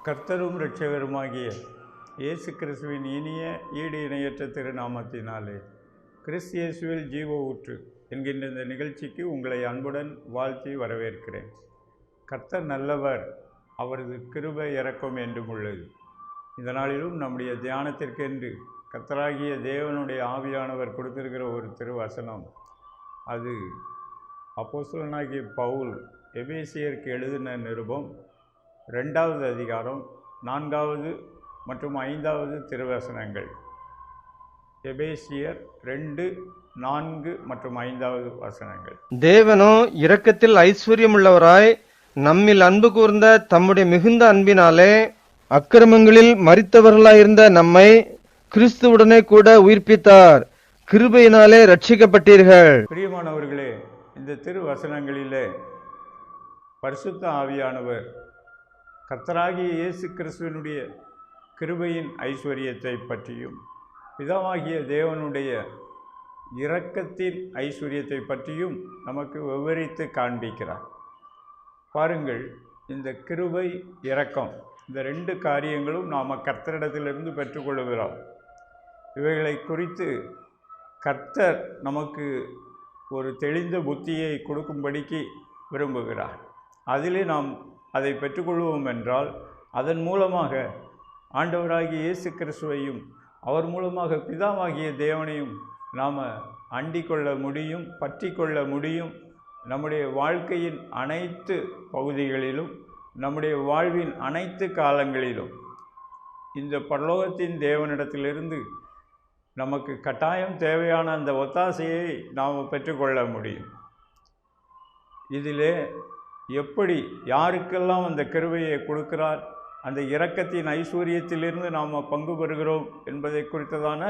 கர்த்தரும் இரட்சகருமாகிய இயேசு கிறிஸ்துவின் இனிய ஈடு இணையற்ற திருநாமத்தினாலே கிறிஸ்து இயேசுவில் ஜீவ ஊற்று என்கின்ற இந்த நிகழ்ச்சிக்கு உங்களை அன்புடன் வாழ்த்தி வரவேற்கிறேன். கர்த்தர் நல்லவர், அவரது கிருபை இரக்கம் என்றும் உள்ளது. இந்த நாளிலும் நம்முடைய தியானத்திற்கென்று கர்த்தராகிய தேவனுடைய ஆவியானவர் கொடுத்திருக்கிற ஒரு திருவசனம், அது அப்போஸ்தலனாகிய பவுல் எபேசியருக்கு எழுதின நிருபம் 2வது அதிகாரம் 4வது மற்றும் 5வது திருவசனங்கள். எபேசியர் 2, 4 மற்றும் 5வது வசனங்கள். தேவனோ இரக்கத்தில் ஐஸ்வர்யமுள்ளவராய் நம்மில் அன்பு கூர்ந்த தம்முடைய மிகுந்த அன்பினாலே அக்கிரமங்களில் மரித்தவர்களாயிருந்த நம்மை கிறிஸ்துவுடனே கூட உயிர்ப்பித்தார். கிருபையினாலே ரட்சிக்கப்பட்டீர்கள். பிரியமானவர்களே, இந்த திருவசனங்களிலே பரிசுத்த ஆவியானவர் கர்த்தராகிய இயேசு கிறிஸ்துவினுடைய கிருபையின் ஐஸ்வர்யத்தை பற்றியும் பிதாவாகிய தேவனுடைய இரக்கத்தின் ஐஸ்வர்யத்தை பற்றியும் நமக்கு விவரித்து காண்பிக்கிறார். பாருங்கள், இந்த கிருபை இரக்கம், இந்த 2 காரியங்களும் நாம் கர்த்தரிடத்திலிருந்து பெற்றுக்கொள்கிறோம். இவைகளை குறித்து கர்த்தர் நமக்கு ஒரு தெளிந்த புத்தியை கொடுக்கும்படிக்கு விரும்புகிறார். அதிலே நாம் அதை பெற்றுக்கொள்வோம் என்றால் அதன் மூலமாக ஆண்டவராகிய இயேசு கிறிஸ்துவையும் அவர் மூலமாக பிதாவாகிய தேவனையும் நாம் அண்டிக் கொள்ள முடியும், பற்றி கொள்ள முடியும். நம்முடைய வாழ்க்கையின் அனைத்து பகுதிகளிலும், நம்முடைய வாழ்வின் அனைத்து காலங்களிலும் இந்த பரலோகத்தின் தேவனிடத்திலிருந்து நமக்கு கட்டாயம் தேவையான அந்த ஒத்தாசையை நாம் பெற்றுக்கொள்ள முடியும். இதிலே எப்படி யாருக்கெல்லாம் அந்த கிருபையை கொடுக்கிறார், அந்த இரக்கத்தின் ஐஸ்வர்யத்திலிருந்து நாம் பங்கு பெறுகிறோம் என்பதை குறித்ததான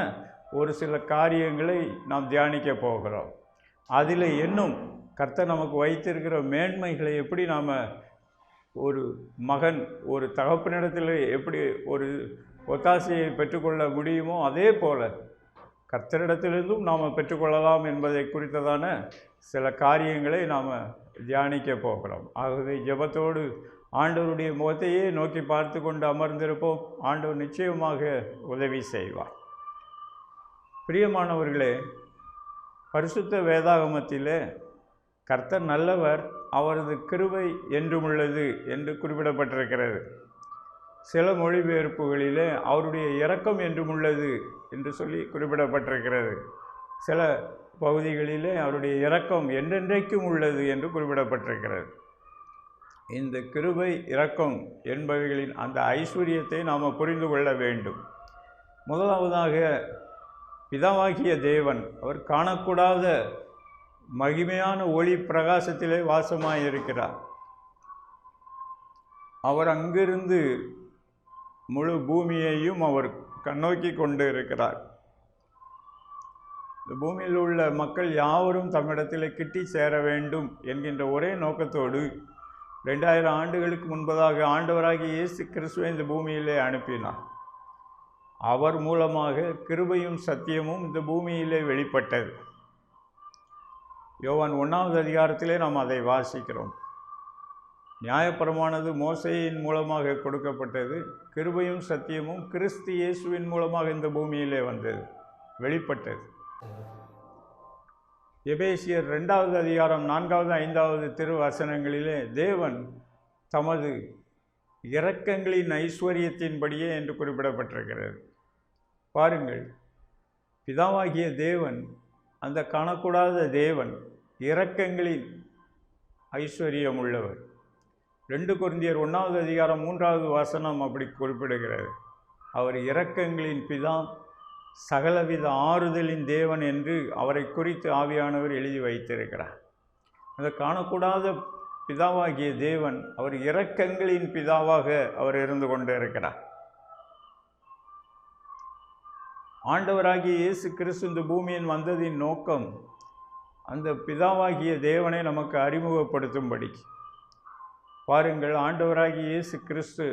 ஒரு சில காரியங்களை நாம் தியானிக்க போகிறோம். அதில் இன்னும் கர்த்தர் நமக்கு வைத்திருக்கிற மேன்மைகளை எப்படி நாம் ஒரு மகன் ஒரு தகப்பனிடத்தில் எப்படி ஒரு ஒத்தாசையை பெற்றுக்கொள்ள முடியுமோ அதே போல் கர்த்தரிடத்திலிருந்தும் நாம் பெற்றுக்கொள்ளலாம் என்பதை குறித்ததான சில காரியங்களை நாம் தியானிக்க போகிறோம். ஆகவே ஜெபத்தோடு ஆண்டவருடைய முகத்தையே நோக்கி பார்த்து கொண்டு அமர்ந்திருப்போம். ஆண்டவர் நிச்சயமாக உதவி செய்வார். பிரியமானவர்களே, பரிசுத்த வேதாகமத்திலே கர்த்தர் நல்லவர், அவரது கிருபை என்றும் உள்ளது என்று குறிப்பிடப்பட்டிருக்கிறது. சில மொழிபெயர்ப்புகளிலே அவருடைய இரக்கம் என்றும் உள்ளது என்று சொல்லி குறிப்பிடப்பட்டிருக்கிறது. சில பகுதிகளிலே அவருடைய இரக்கம் என்றென்றைக்கும் உள்ளது என்று குறிப்பிடப்பட்டிருக்கிறது. இந்த கிருபை இரக்கம் என்பவைகளின் அந்த ஐஸ்வர்யத்தை நாம் புரிந்து கொள்ள வேண்டும். முதலாவதாக பிதாவாகிய தேவன் அவர் காணக்கூடாத மகிமையான ஒளி பிரகாசத்திலே வாசமாயிருக்கிறார். அவர் அங்கிருந்து முழு பூமியையும் அவர் கண்ணோக்கி கொண்டு இருக்கிறார். இந்த பூமியில் உள்ள மக்கள் யாவரும் தம்மிடத்தில் கிட்டி சேர வேண்டும் என்கின்ற ஒரே நோக்கத்தோடு 2000 ஆண்டுகளுக்கு முன்பதாக ஆண்டவராகிய இயேசு கிறிஸ்துவை இந்த பூமியிலே அனுப்பினார். அவர் மூலமாக கிருபையும் சத்தியமும் இந்த பூமியிலே வெளிப்பட்டது. யோவான் 1வது அதிகாரத்திலே நாம் அதை வாசிக்கிறோம். நியாயப்பிரமானது மோசேயின் மூலமாக கொடுக்கப்பட்டது. கிருபையும் சத்தியமும் கிறிஸ்து இயேசுவின் மூலமாக இந்த பூமியிலே வந்தது, வெளிப்பட்டது. எபேசியர் 2வது அதிகாரம் 4வது 5வது திருவசனங்களிலே தேவன் தமது இரக்கங்களின் ஐஸ்வர்யத்தின்படியே என்று குறிப்பிடப்பட்டிருக்கிறது. பாருங்கள், பிதாவாகிய தேவன், அந்த காணக்கூடாத தேவன் இரக்கங்களின் ஐஸ்வர்யம் உள்ளவர். 2 கொரிந்தியர் 1வது அதிகாரம் 3வது வசனம் அப்படி குறிப்பிடுகிறது. அவர் இரக்கங்களின் பிதா, சகலவித ஆறுதலின் தேவன் என்று அவரை குறித்து ஆவியானவர் எழுதி வைத்திருக்கிறார். அந்த காணக்கூடாத பிதாவாகிய தேவன் அவர் இரக்கங்களின் பிதாவாக அவர் இருந்து கொண்டு இருக்கிறார். ஆண்டவராகிய இயேசு கிறிஸ்து இந்த பூமியின் வந்ததின் நோக்கம் அந்த பிதாவாகிய தேவனை நமக்கு அறிமுகப்படுத்தும்படி. பாருங்கள், ஆண்டவராகிய இயேசு கிறிஸ்து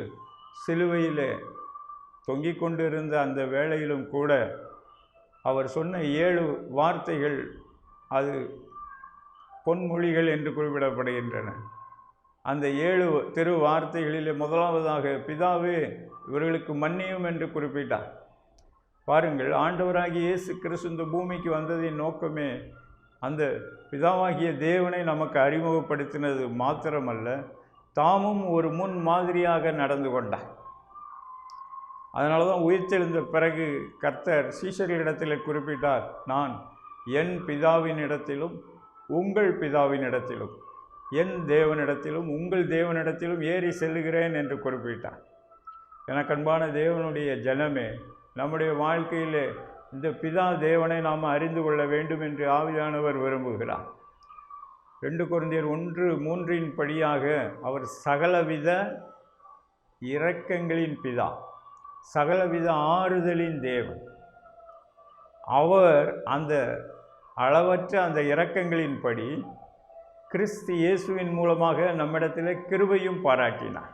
சிலுவையிலே தொங்கிக் கொண்டிருந்த அந்த வேளையிலும் கூட அவர் சொன்ன 7 வார்த்தைகள் அது பொன்மொழிகள் என்று குறிப்பிடப்படுகின்றன. அந்த 7 திரு வார்த்தைகளிலே முதலாவதாக பிதாவே இவர்களுக்கு மன்னியும் என்று குறிப்பிட்டார். பாருங்கள், ஆண்டவராகிய இயேசு கிறிஸ்து இந்த பூமிக்கு வந்ததின் நோக்கமே அந்த பிதாவாகிய தேவனை நமக்கு அறிமுகப்படுத்தினது மாத்திரமல்ல, தாமும் ஒரு முன் மாதிரியாக நடந்து கொண்டார். அதனால தான் உயிர்த்தெழுந்த பிறகு கர்த்தர் சீஷர்களிடத்தில் குறிப்பிட்டார், நான் என் பிதாவினிடத்திலும் உங்கள் பிதாவினிடத்திலும் என் தேவனிடத்திலும் உங்கள் தேவனிடத்திலும் ஏறி செல்லுகிறேன் என்று குறிப்பிட்டார். எனக்கன்பான தேவனுடைய ஜனமே, நம்முடைய வாழ்க்கையிலே இந்த பிதா தேவனை நாம் அறிந்து கொள்ள வேண்டும் என்று ஆவியானவர் விரும்புகிறார். 2 கொரிந்தியர் 1:3 படியாக அவர் சகலவித இரக்கங்களின் பிதா, சகலவித ஆறுதலின் தேவன். அவர் அந்த அளவற்ற அந்த இரக்கங்களின்படி கிறிஸ்து இயேசுவின் மூலமாக நம்மிடத்தில் கிருபையும் பாராட்டினார்.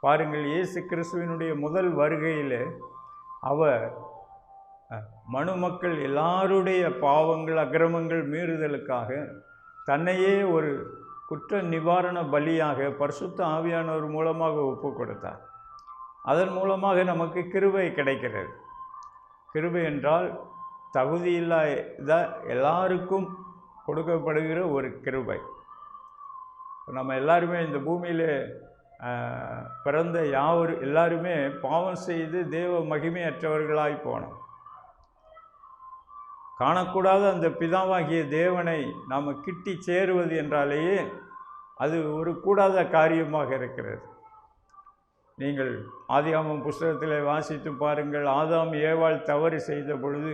பாருங்கள், இயேசு கிறிஸ்துவினுடைய முதல் வருகையில் அவர் மனுமக்கள் எல்லாருடைய பாவங்கள், அக்கிரமங்கள், மீறுதலுக்காக தன்னையே ஒரு குற்ற நிவாரண பலியாக பரிசுத்த ஆவியானவர் மூலமாக ஒப்பு கொடுத்தார். அதன் மூலமாக நமக்கு கிருபை கிடைக்கிறது. கிருபை என்றால் தகுதியில்லாத எல்லாருக்கும் கொடுக்கப்படுகிற ஒரு கிருபை. நம்ம எல்லாருமே இந்த பூமியில் பிறந்த எல்லாருமே பாவம் செய்து தேவ மகிமையற்றவர்களாய் போனோம். காணக்கூடாத அந்த பிதாவாகிய தேவனை நாம் கிட்டி சேருவது என்றாலேயே அது ஒரு கூடாத காரியமாக இருக்கிறது. நீங்கள் ஆதியாகமம் புஸ்தகத்தில் வாசித்து பாருங்கள். ஆதாம் ஏவாள் தவறு செய்த பொழுது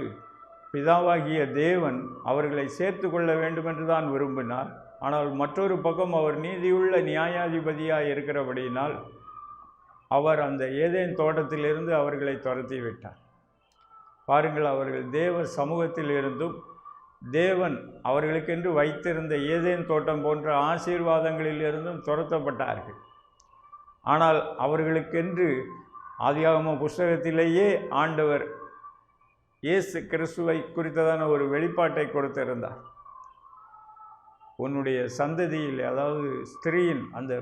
பிதாவாகிய தேவன் அவர்களை சேர்த்து கொள்ள வேண்டும் என்று தான் விரும்பினார். ஆனால் மற்றொரு பக்கம் அவர் நீதியுள்ள நியாயாதிபதியாக இருக்கிறபடியினால் அவர் அந்த ஏதேன் தோட்டத்திலிருந்து அவர்களை துரத்தி விட்டார். பாருங்கள், அவர்கள் தேவ சமூகத்தில் இருந்தும் தேவன் அவர்களுக்கென்று வைத்திருந்த ஏதேன் தோட்டம் போன்ற ஆசீர்வாதங்களிலிருந்தும் துரத்தப்பட்டார்கள். ஆனால் அவர்களுக்கென்று ஆதியாகம புஸ்தகத்திலேயே ஆண்டவர் இயேசு கிறிஸ்துவை குறித்ததான ஒரு வெளிப்பாட்டை கொடுத்திருந்தார். உன்னுடைய சந்ததியில், அதாவது ஸ்திரீயின் அந்த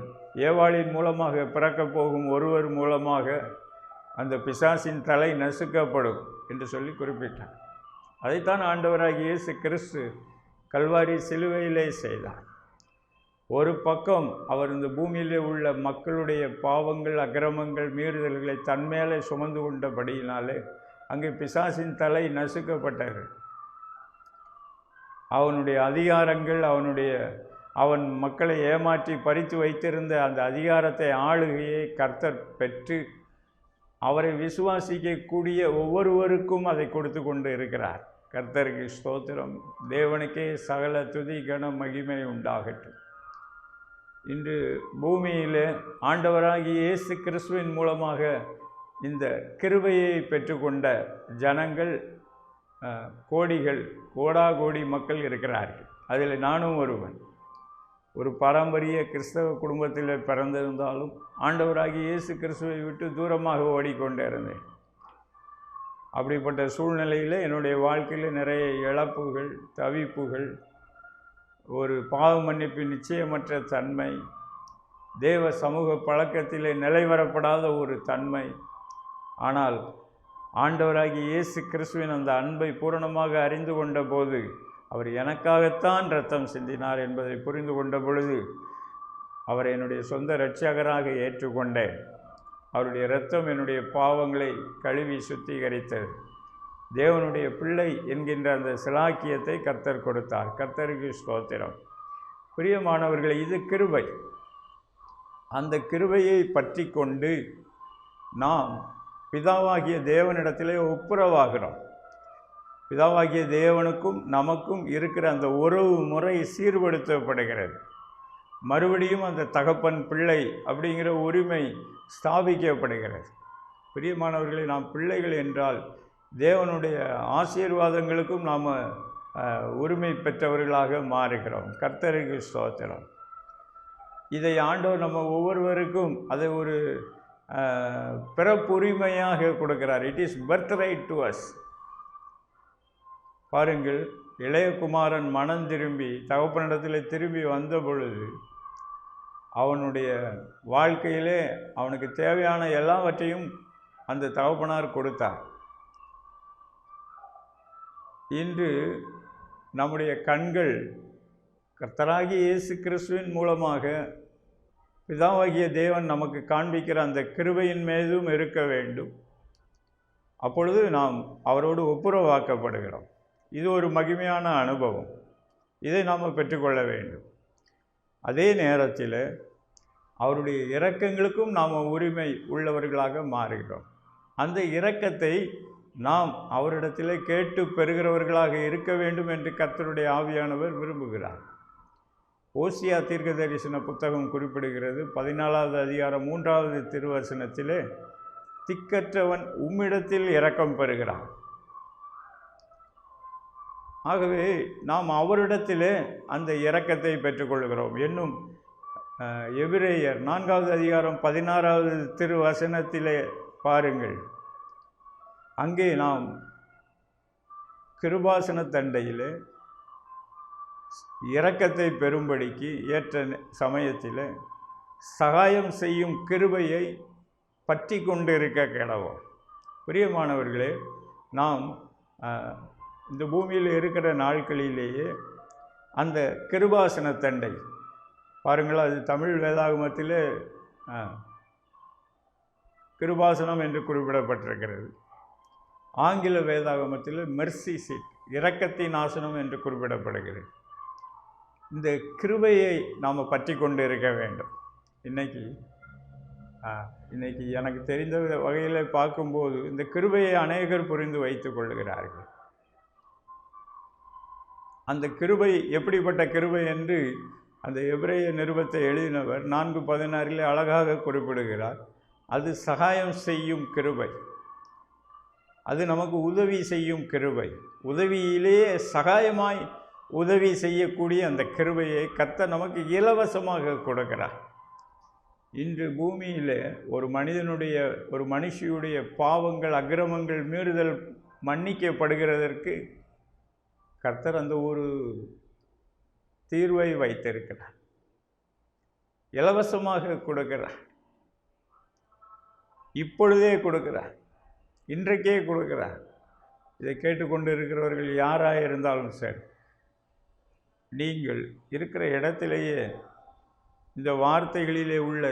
ஏவாளின் மூலமாக பிறக்கப் போகும் ஒருவர் மூலமாக அந்த பிசாசின் தலை நசுக்கப்படும் என்று சொல்லி குறிப்பிட்டார். அதைத்தான் ஆண்டவராகிய இயேசு கிறிஸ்து கல்வாரி சிலுவையிலே செய்தார். ஒரு பக்கம் அவர் இந்த பூமியிலே உள்ள மக்களுடைய பாவங்கள், அக்கிரமங்கள், மீறுதல்களை தன்மேலே சுமந்து கொண்டபடியினாலே அங்கே பிசாசின் தலை நசுக்கப்பட்டார்கள். அவனுடைய அதிகாரங்கள், அவன் மக்களை ஏமாற்றி பறித்து வைத்திருந்த அந்த அதிகாரத்தை, ஆளுகையை கர்த்தர் பெற்று அவரை விசுவாசிக்கக்கூடிய ஒவ்வொருவருக்கும் அதை கொடுத்து கொண்டு இருக்கிறார். கர்த்தருக்கு ஸ்தோத்திரம். தேவனுக்கே சகல துதி கன மகிமை உண்டாகட்டும். இன்று பூமியில் ஆண்டவராகிய இயேசு கிறிஸ்துவின் மூலமாக இந்த கிருபையை பெற்றுக்கொண்ட ஜனங்கள் கோடாகோடி மக்கள் இருக்கிறார்கள். அதில் நானும் ஒருவன். ஒரு பாரம்பரிய கிறிஸ்தவ குடும்பத்தில் பிறந்திருந்தாலும் ஆண்டவராகிய இயேசு கிறிஸ்துவை விட்டு தூரமாக ஓடிக்கொண்டே இருந்தேன். அப்படிப்பட்ட சூழ்நிலையில் என்னுடைய வாழ்க்கையில் நிறைய இழப்புகள், தவிப்புகள், ஒரு பாவ மன்னிப்பு நிச்சயமற்ற தன்மை, தேவ சமூக பழக்கத்திலே நிலைவரப்படாத ஒரு தன்மை. ஆனால் ஆண்டவராகிய இயேசு கிறிஸ்துவின் அந்த அன்பை பூரணமாக அறிந்து கொண்ட போது, அவர் எனக்காகத்தான் இரத்தம் சிந்தினார் என்பதை புரிந்து கொண்ட பொழுது அவரை என்னுடைய சொந்த இரட்சகராக ஏற்றுக்கொண்டேன். அவருடைய இரத்தம் என்னுடைய பாவங்களை கழுவி சுத்திகரித்தது. தேவனுடைய பிள்ளை என்கின்ற அந்த சிலாக்கியத்தை கர்த்தர் கொடுத்தார். கர்த்தருக்கு ஸ்தோத்திரம். பிரியமானவர்களே, இது கிருபை. அந்த கிருபையை பற்றி கொண்டு நாம் பிதாவாகிய தேவனிடத்திலே ஒப்புரவாகிறோம். பிதாவாகிய தேவனுக்கும் நமக்கும் இருக்கிற அந்த உறவு முறை சீர்படுத்தப்படுகிறது. மறுபடியும் அந்த தகப்பன் பிள்ளை அப்படிங்கிற உரிமை ஸ்தாபிக்கப்படுகிறது. பிரியமானவர்களே, நாம் பிள்ளைகள் என்றால் தேவனுடைய ஆசீர்வாதங்களுக்கும் நாம் உரிமை பெற்றவர்களாக மாறுகிறோம். கர்த்தருக்கு ஸ்தோத்திரம். இதை ஆண்டவர் நம்ம ஒவ்வொருவருக்கும் அதை ஒரு பிறப்புரிமையாக கொடுக்கிறார். It is birth right to us. பாருங்கள், இளையகுமாரன் மனம் திரும்பி தகப்பனிடத்தில் திரும்பி வந்த பொழுது அவனுடைய வாழ்க்கையிலே அவனுக்கு தேவையான எல்லாவற்றையும் அந்த தகப்பனார் கொடுத்தார். இன்று நம்முடைய கண்கள் கர்த்தராகிய இயேசு கிறிஸ்துவின் மூலமாக பிதாவாகிய தேவன் நமக்கு காண்பிக்கிற அந்த கிருபையின் மீதும் இருக்க வேண்டும். அப்பொழுது நாம் அவரோடு ஒப்புரவாக்கப்படுகிறோம். இது ஒரு மகிமையான அனுபவம். இதை நாம் பெற்றுக்கொள்ள வேண்டும். அதே நேரத்தில் அவருடைய இரக்கங்களுக்கும் நாம் உரிமை உள்ளவர்களாக மாறுகிறோம். அந்த இரக்கத்தை நாம் அவரிடத்தில் கேட்டு பெறுகிறவர்களாக இருக்க வேண்டும் என்று கர்த்தருடைய ஆவியானவர் விரும்புகிறார். ஓசியா தீர்க்க தரிசன புத்தகம் குறிப்பிடுகிறது. 14வது அதிகாரம் 3வது திருவசனத்திலே, திக்கற்றவன் உம்மிடத்தில் இரக்கம் பெறுகிறான். ஆகவே நாம் அவரிடத்திலே அந்த இரக்கத்தை பெற்றுக்கொள்கிறோம் என்னும் எபிரேயர் 4வது அதிகாரம் 16வது திருவசனத்திலே பாருங்கள். அங்கே நாம் கிருபாசன தண்டையிலே இரக்கத்தை பெறும்படிக்கு ஏற்ற சமயத்தில் சகாயம் செய்யும் கிருபையை பற்றி கொண்டு இருக்க கிடவோம். பிரியமானவர்களே, நாம் இந்த பூமியில் இருக்கிற நாட்களிலேயே அந்த கிருபாசன தண்டை பாருங்கள், அது தமிழ் வேதாகமத்தில் கிருபாசனம் என்று குறிப்பிடப்பட்டிருக்கிறது. ஆங்கில வேதாகமத்தில் மெர்சி சீட், இரக்கத்தின் ஆசனம் என்று குறிப்பிடப்படுகிறது. இந்த கிருபையை நாம் பற்றி கொண்டு இருக்க வேண்டும். இன்னைக்கு எனக்கு தெரிந்த வகையில் பார்க்கும்போது இந்த கிருபையை அநேகர் புரிந்து வைத்துக் கொள்கிறார்கள். அந்த கிருபை எப்படிப்பட்ட கிருபை என்று அந்த எபிரேய நிருபத்தை எழுதினவர் 4:16 அழகாக குறிப்பிடுகிறார். அது சகாயம் செய்யும் கிருபை, அது நமக்கு உதவி செய்யும் கிருபை. உதவியிலேயே சகாயமாய் உதவி செய்யக்கூடிய அந்த கிருபையை கர்த்தர் நமக்கு இலவசமாக கொடுக்கிறார். இன்று பூமியில் ஒரு மனுஷியுடைய பாவங்கள், அக்கிரமங்கள், மீறுதல் மன்னிக்கப்படுகிறதற்கு கர்த்தர் அந்த ஒரு தீர்வை வைத்திருக்கிறார். இலவசமாக கொடுக்கிறார். இப்பொழுதே கொடுக்கிறார். இன்றைக்கே கொடுக்கிறார். இதை கேட்டுக்கொண்டு இருக்கிறவர்கள் யாராக இருந்தாலும் சரி, நீங்கள் இருக்கிற இடத்திலேயே இந்த வார்த்தைகளிலே உள்ள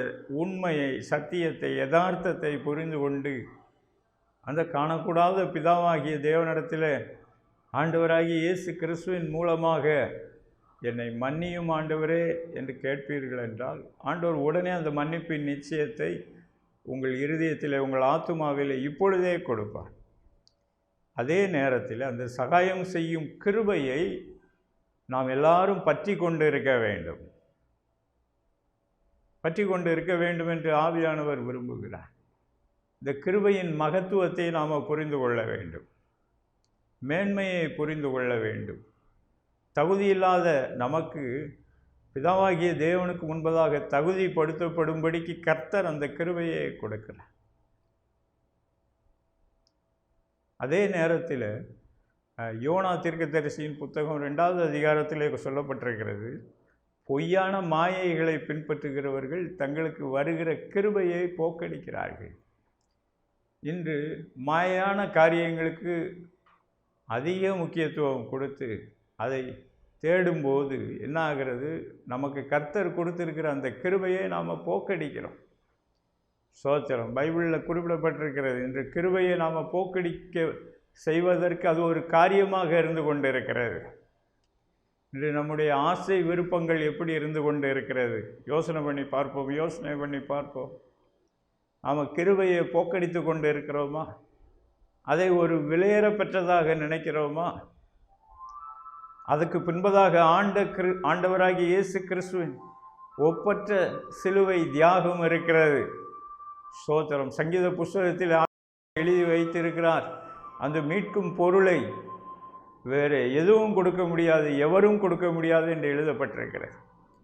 உண்மையை, சத்தியத்தை, யதார்த்தத்தை புரிந்து கொண்டு அந்த காணக்கூடாத பிதாவாகிய தேவனிடத்தில் ஆண்டவராகிய இயேசு கிறிஸ்துவின் மூலமாக என்னை மன்னியும் ஆண்டவரே என்று கேட்பீர்கள் என்றால் ஆண்டவர் உடனே அந்த மன்னிப்பின் நிச்சயத்தை உங்கள் இருதயத்தில், உங்கள் ஆத்துமாவில் இப்பொழுதே கொடுப்பார். அதே நேரத்தில் அந்த சகாயம் செய்யும் கிருபையை நாம் எல்லாரும் பற்றி கொண்டு இருக்க வேண்டும். பற்றி கொண்டு இருக்க வேண்டும் என்று ஆவியானவர் விரும்புகிறார். இந்த கிருபையின் மகத்துவத்தை நாம் புரிந்து கொள்ள வேண்டும். மேன்மையை புரிந்து கொள்ள வேண்டும். தகுதியில்லாத நமக்கு பிதாவாகிய தேவனுக்கு முன்பதாக தகுதிப்படுத்தப்படும்படிக்கு கர்த்தர் அந்த கிருபையை கொடுக்கிறார். அதே நேரத்தில் யோனா தீர்க்கதரிசியின் புத்தகம் 2வது அதிகாரத்திலே சொல்லப்பட்டிருக்கிறது, பொய்யான மாயைகளை பின்பற்றுகிறவர்கள் தங்களுக்கு வருகிற கிருபையை போக்கடிக்கிறார்கள். இன்று மாயான காரியங்களுக்கு அதிக முக்கியத்துவம் கொடுத்து அதை தேடும்போது என்ன ஆகிறது, நமக்கு கர்த்தர் கொடுத்திருக்கிற அந்த கிருபையை நாம் போக்கடிக்கிறோம். ஸ்தோத்திரம். பைபிளில் குறிப்பிடப்பட்டிருக்கிறது, இன்று கிருபையை நாம் போக்கடிக்க செய்வதற்கு அது ஒரு காரியமாக இருந்து கொண்டு இருக்கிறது. இன்று நம்முடைய ஆசை விருப்பங்கள் எப்படி இருந்து கொண்டு இருக்கிறது யோசனை பண்ணி பார்ப்போம். நாம் கிருபையை போக்கடித்து கொண்டு இருக்கிறோமா? அதை ஒரு விலையேற பெற்றதாக நினைக்கிறோமா? அதுக்கு பின்பதாக ஆண்டவராகிய இயேசு கிறிஸ்துவின் ஒப்பற்ற சிலுவை தியாகம் இருக்கிறது. ஸ்தோத்திரம். சங்கீத புஸ்தகத்தில் எழுதி வைத்திருக்கிறார், அந்த மீட்கும் பொருளை வேறு எதுவும் கொடுக்க முடியாது, எவரும் கொடுக்க முடியாது என்று எழுதப்பட்டிருக்கிறது.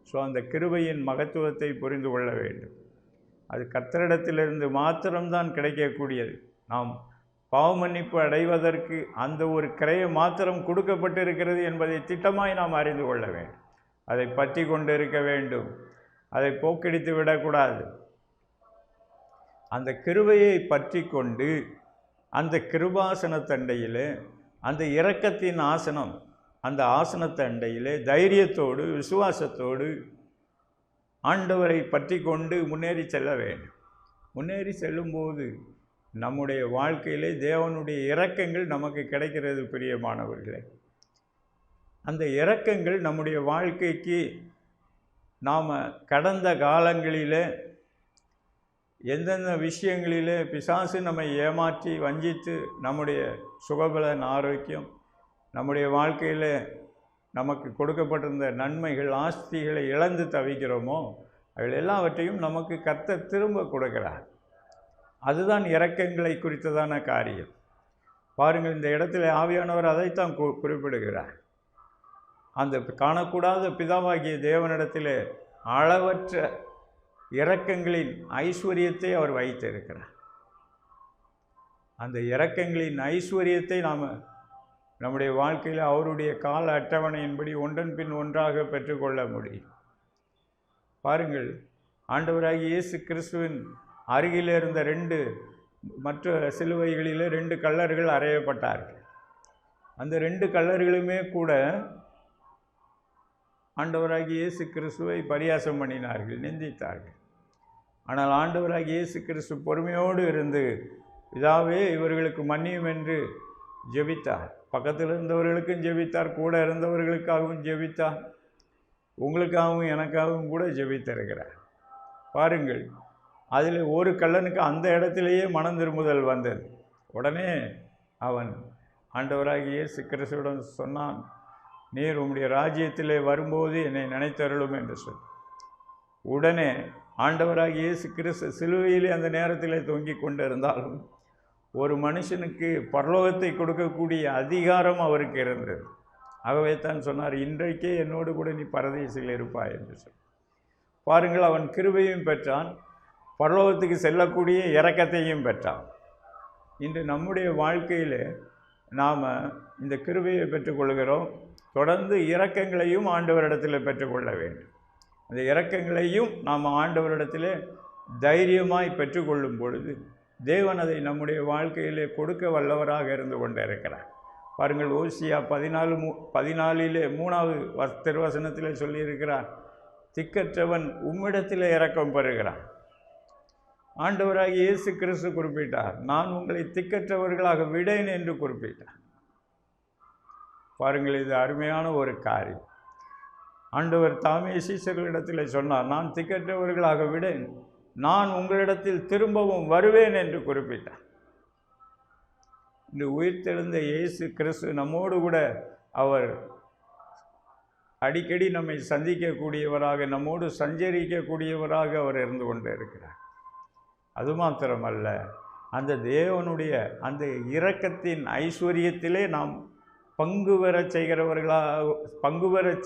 ஸோ அந்த கிருபையின் மகத்துவத்தை புரிந்து கொள்ள வேண்டும். அது கர்த்தரிடத்திலிருந்து மாத்திரம்தான் கிடைக்கக்கூடியது. நாம் பாவ மன்னிப்பு அடைவதற்கு அந்த ஒரு கிரையை மாத்திரம் கொடுக்கப்பட்டிருக்கிறது என்பதை திட்டமாய் நாம் அறிந்து கொள்ள வேண்டும். அதை பற்றி கொண்டு இருக்க வேண்டும். அதை போக்கடித்து விடக்கூடாது. அந்த கிருபையை பற்றி கொண்டு அந்த கிருபாசனத்தண்டையிலே, அந்த இரக்கத்தின் ஆசனம், அந்த ஆசனத்தண்டையிலே தைரியத்தோடு விசுவாசத்தோடு ஆண்டவரை பற்றி கொண்டு முன்னேறி செல்ல வேண்டும். முன்னேறி செல்லும்போது நம்முடைய வாழ்க்கையிலே தேவனுடைய இரக்கங்கள் நமக்கு கிடைக்கிறது. பிரியமானவர்களே, அந்த இரக்கங்கள் நம்முடைய வாழ்க்கைக்கு நாம் கடந்த காலங்களிலே எந்தெந்த விஷயங்களிலே பிசாசு நம்மை ஏமாற்றி வஞ்சித்து நம்முடைய சுகபலன் ஆரோக்கியம், நம்முடைய வாழ்க்கையில் நமக்கு கொடுக்கப்பட்டிருந்த நன்மைகள் ஆஸ்திகளை இழந்து தவிக்கிறோமோ அவைகள் எல்லாவற்றையும் நமக்கு கர்த்தர் திரும்ப கொடுக்கிறார். அதுதான் இரக்கங்களை குறித்ததான காரியம். பாருங்கள், இந்த இடத்துல ஆவியானவர் அதைத்தான் குறிப்பிடுகிறார். அந்த காணக்கூடாத பிதாவாகிய தேவனிடத்தில் அளவற்ற இரக்கங்களின் ஐஸ்வர்யத்தை அவர் வைத்திருக்கிறார். அந்த இரக்கங்களின் ஐஸ்வர்யத்தை நாம் நம்முடைய வாழ்க்கையில் அவருடைய கால அட்டவணையின்படி ஒன்றன் பின் ஒன்றாக பெற்றுக்கொள்ள முடியும். பாருங்கள், ஆண்டவராகிய இயேசு கிறிஸ்துவின் அருகில் இருந்த மற்ற சிலுவைகளிலே 2 கள்ளர்கள் அறையப்பட்டார்கள். அந்த 2 கள்ளர்களுமே கூட ஆண்டவராகிய இயேசு கிறிஸ்துவை பரியாசம் பண்ணினார்கள், நிந்தித்தார்கள். ஆனால் ஆண்டவராகிய இயேசு கிறிஸ்து பொறுமையோடு இருந்து, பிதாவே இவர்களுக்கு மன்னியும் என்று ஜெபித்தார். பக்கத்தில் இருந்தவர்களுக்கும் ஜெபித்தார், கூட இருந்தவர்களுக்காகவும் ஜெபித்தார், உங்களுக்காகவும் எனக்காகவும் கூட ஜெபித்திருக்கிறார். பாருங்கள், அதில் ஒரு கள்ளனுக்கு அந்த இடத்திலேயே மனம் திரும்புதல் வந்தது. உடனே அவன் ஆண்டவராகிய இயேசு கிறிஸ்துவிடம் சொன்னான், நீர் உம்முடைய ராஜ்யத்திலே வரும்போது என்னை நினைத்தருளும் என்று சொல். உடனே ஆண்டவராகிய இயேசு கிறிஸ்து சிலுவையிலே அந்த நேரத்திலே தொங்கிக் கொண்டிருந்தாலும் ஒரு மனுஷனுக்கு பரலோகத்தை கொடுக்கக்கூடிய அதிகாரம் அவருக்கு இருந்தது. ஆகவே தான் சொன்னார், இன்றைக்கே என்னோடு கூட நீ பரதேசில் இருப்பாய் என்று சொல். பாருங்கள், அவன் கிருபையும் பெற்றான், பரலோகத்துக்கு செல்லக்கூடிய இரக்கத்தையும் பெற்றான். இன்று நம்முடைய வாழ்க்கையில் நாம் இந்த கிருபையை பெற்றுக்கொள்கிறோம். தொடர்ந்து இரக்கங்களையும் ஆண்டவரிடத்தில் பெற்றுக்கொள்ள வேண்டும். அந்த இரக்கங்களையும் நாம் ஆண்டவரிடத்தில் தைரியமாய் பெற்றுக்கொள்ளும் பொழுது தேவன் அதை நம்முடைய வாழ்க்கையிலே கொடுக்க வல்லவராக இருந்து கொண்டே இருக்கிறார். பாருங்கள், ஓசியா 14:14 3வது திருவசனத்திலே சொல்லியிருக்கிறார், திக்கற்றவன் உம்மிடத்தில் இரக்கம் பெறுகிறான். ஆண்டவராகிய இயேசு கிறிஸ்து குறிப்பிட்டார், நான் உங்களை திக்கற்றவர்களாக விடேன் என்று குறிப்பிட்டார். பாருங்கள், இது அருமையான ஒரு காரியம். ஆண்டவர் தாமே சீசர்களிடத்தில் சொன்னார், நான் திக்கற்றவர்களாக விடேன், நான் உங்களிடத்தில் திரும்பவும் வருவேன் என்று குறிப்பிட்டார். இன்று உயிர்த்தெழுந்த இயேசு கிறிஸ்து நம்மோடு கூட அவர் அடிக்கடி நம்மை சந்திக்கக்கூடியவராக, நம்மோடு சஞ்சரிக்கக்கூடியவராக அவர் இருந்து கொண்டு இருக்கிறார். அது மாத்திரமல்ல, அந்த தேவனுடைய அந்த இரக்கத்தின் ஐஸ்வர்யத்திலே நாம் பங்கு பெறச்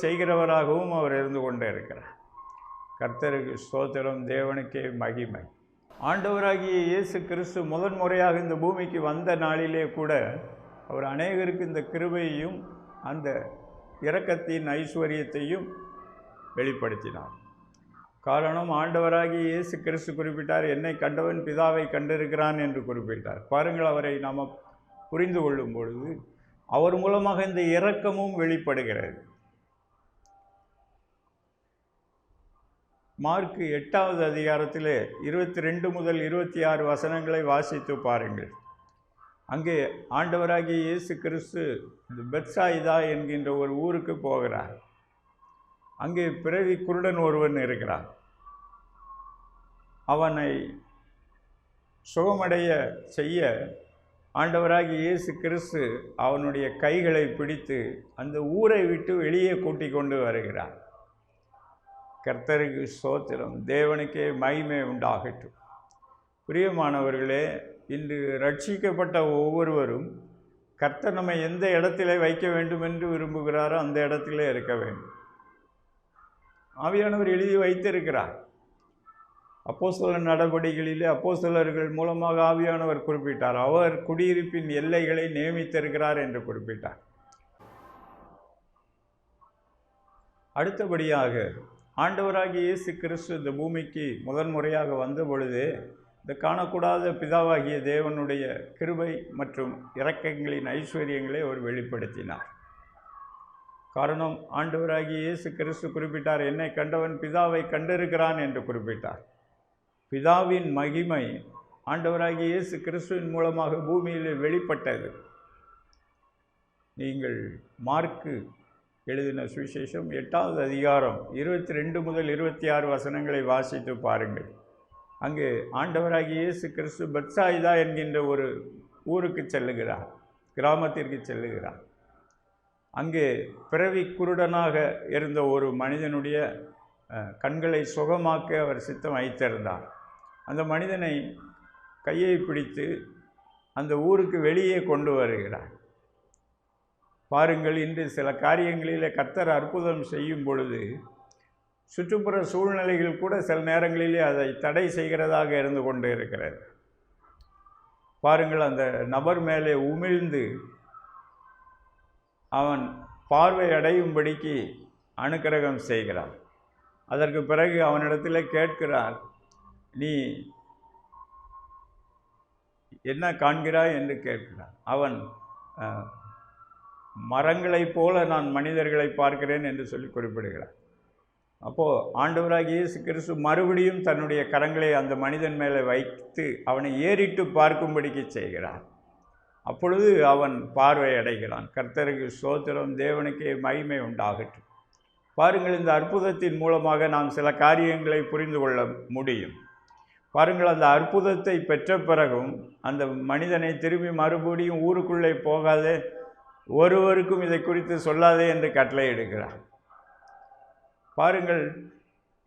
செய்கிறவராகவும் அவர் இருந்து கொண்டே இருக்கிறார். கர்த்தருக்கு ஸ்தோத்திரம், தேவனுக்கே மகிமை. ஆண்டவராகிய இயேசு கிறிஸ்து முதன்முறையாக இந்த பூமிக்கு வந்த நாளிலே கூட அவர் அநேகருக்கு இந்த கிருபையையும் அந்த இரக்கத்தின் ஐஸ்வர்யத்தையும் வெளிப்படுத்தினார். காரணம், ஆண்டவராகிய இயேசு கிறிஸ்து குறிப்பிட்டார், என்னை கண்டவன் பிதாவை கண்டிருக்கிறான் என்று குறிப்பிட்டார். பாருங்கள், அவரை நாம் புரிந்து கொள்ளும் பொழுது அவர் மூலமாக இந்த இரக்கமும் வெளிப்படுகிறது. மார்க்கு 8வது அதிகாரத்திலே 22 முதல் 26 வசனங்களை வாசித்து பாருங்கள். அங்கே ஆண்டவராகிய இயேசு கிறிஸ்து இந்த பெத்சாயிதா என்கின்ற ஒரு ஊருக்கு போகிறார். அங்கே பிறவி குருடன் ஒருவன் இருக்கிறான். அவனை சுகமடைய செய்ய ஆண்டவராகிய இயேசு கிறிஸ்து அவனுடைய கைகளை பிடித்து அந்த ஊரை விட்டு வெளியே கூட்டிக் கொண்டு வருகிறார். கர்த்தருக்கு ஸ்தோத்திரம், தேவனுக்கே மகிமை உண்டாகட்டும். பிரியமானவர்களே, இன்று ரட்சிக்கப்பட்ட ஒவ்வொருவரும் கர்த்தர் நம்மை எந்த இடத்திலே வைக்க வேண்டும் என்று விரும்புகிறாரோ அந்த இடத்திலே இருக்க வேண்டும். ஆவியானவர் எழுதி வைத்திருக்கிறார். அப்போஸ்தலர் நடவடிக்கைகளிலே அப்போஸ்தலர்கள் மூலமாக ஆவியானவர் குறிப்பிட்டார், அவர் குடியிருப்பின் எல்லைகளை நியமித்திருக்கிறார் என்று குறிப்பிட்டார். அடுத்தபடியாக ஆண்டவராகிய இயேசு கிறிஸ்து இந்த பூமிக்கு முதன்முறையாக வந்த பொழுது இந்த காணக்கூடாத பிதாவாகிய தேவனுடைய கிருபை மற்றும் இரக்கங்களின் ஐஸ்வர்யங்களை அவர் வெளிப்படுத்தினார். காரணம், ஆண்டவராகிய இயேசு கிறிஸ்து குறிப்பிட்டார், என்னை கண்டவன் பிதாவை கண்டிருக்கிறான் என்று குறிப்பிட்டார். பிதாவின் மகிமை ஆண்டவராகிய இயேசு கிறிஸ்துவின் மூலமாக பூமியில் வெளிப்பட்டது. நீங்கள் மார்க்கு எழுதின சுவிசேஷம் 8வது அதிகாரம் 22 முதல் 26 வசனங்களை வாசித்து பாருங்கள். அங்கே ஆண்டவராகிய இயேசு கிறிஸ்து பெத்சாயிதா என்கின்ற ஒரு ஊருக்கு செல்லுகிறார், கிராமத்திற்கு செல்லுகிறார். அங்கே பிறவி குருடனாக இருந்த ஒரு மனிதனுடைய கண்களை சுகமாக்க அவர் சித்தம் வைத்திருந்தார். அந்த மனிதனை கையை பிடித்து அந்த ஊருக்கு வெளியே கொண்டு வருகிறார். பாருங்கள், இன்று சில காரியங்களில் கர்த்தர் அற்புதம் செய்யும் பொழுது சுற்றுப்புற சூழ்நிலைகள் கூட சில நேரங்களிலே அதை தடை செய்கிறதாக இருந்து கொண்டு இருக்கிறது. பாருங்கள், அந்த நபர் மேலே உமிழ்ந்து அவன் பார்வை அடையும்படிக்கு அனுக்கிரகம் செய்கிறார். அதற்கு பிறகு அவனிடத்தில் கேட்கிறார், நீ என்ன காண்கிறாய் என்று கேட்கிறார். அவன் மரங்களைப் போல நான் மனிதர்களை பார்க்கிறேன் என்று சொல்லி குறிப்பிடுகிறார். அப்போது ஆண்டவராகிய இயேசு கிறிஸ்து மறுபடியும் தன்னுடைய கரங்களை அந்த மனிதன் மேலே வைத்து அவனை ஏறிட்டு பார்க்கும்படிக்கு செய்கிறார். அப்பொழுது அவன் பார்வை அடைகிறான். கர்த்தருக்கு ஸ்தோத்திரம், தேவனுக்கே மகிமை உண்டாகட்டும். பாருங்கள், இந்த அற்புதத்தின் மூலமாக நாம் சில காரியங்களை புரிந்து கொள்ள முடியும். பாருங்கள், அந்த அற்புதத்தை பெற்ற பிறகும் அந்த மனிதனை திரும்பி மறுபடியும் ஊருக்குள்ளே போகாதே, ஒருவருக்கும் இதை குறித்து சொல்லாதே என்று கட்டளை எடுக்கிறார். பாருங்கள்,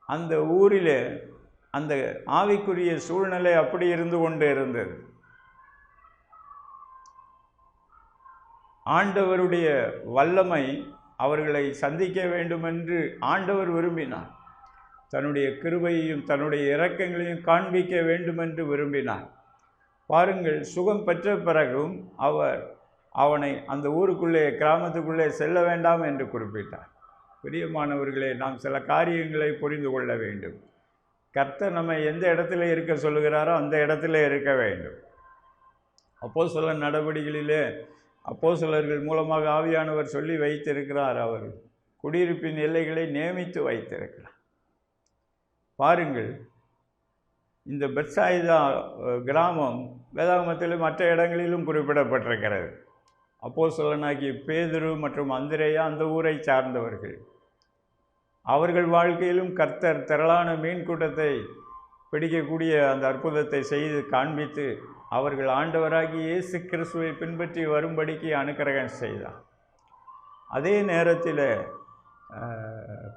அந்த ஊரிலே அந்த ஆவிக்குரிய சூழ்நிலை அப்படி இருந்து கொண்டு இருந்தது. ஆண்டவருடைய வல்லமை அவர்களை சந்திக்க வேண்டும் என்று ஆண்டவர் விரும்பினார். தன்னுடைய கிருபையையும் தன்னுடைய இரக்கங்களையும் காண்பிக்க வேண்டும் என்று விரும்பினார். பாருங்கள், சுகம் பெற்ற பிறகும் அவனை அந்த ஊருக்குள்ளே கிராமத்துக்குள்ளே செல்ல வேண்டாம் என்று குறிப்பிட்டார். பிரியமானவர்களே, நாம் சில காரியங்களை புரிந்து கொள்ள வேண்டும். கர்த்தர் நம்ம எந்த இடத்துல இருக்க சொல்லுகிறாரோ அந்த இடத்துல இருக்க வேண்டும். அப்போஸ்தலர் நடவடிக்கைகளிலே அப்போஸ்தலர்கள் மூலமாக ஆவியானவர் சொல்லி வைத்திருக்கிறார். அவர் குடியிருப்பின் எல்லைகளை நியமித்து வைத்திருக்கிறார். பாருங்கள், இந்த பெத்சாயிதா கிராமம் வேதாகமத்திலும் மற்ற இடங்களிலும் குறிப்பிடப்பட்டிருக்கிறது. அப்போஸ்தலனாகிய பேதுரு மற்றும் அந்திரேயா அந்த ஊரை சார்ந்தவர்கள். அவர்கள் வாழ்க்கையிலும் கர்த்தர் திரளான மீன் கூட்டத்தை பிடிக்கக்கூடிய அந்த அற்புதத்தை செய்து காண்பித்து அவர்கள் ஆண்டவராகி இயேசு கிறிஸ்துவை பின்பற்றி வரும்படிக்கு அனுக்கிரகம் செய்தார். அதே நேரத்தில்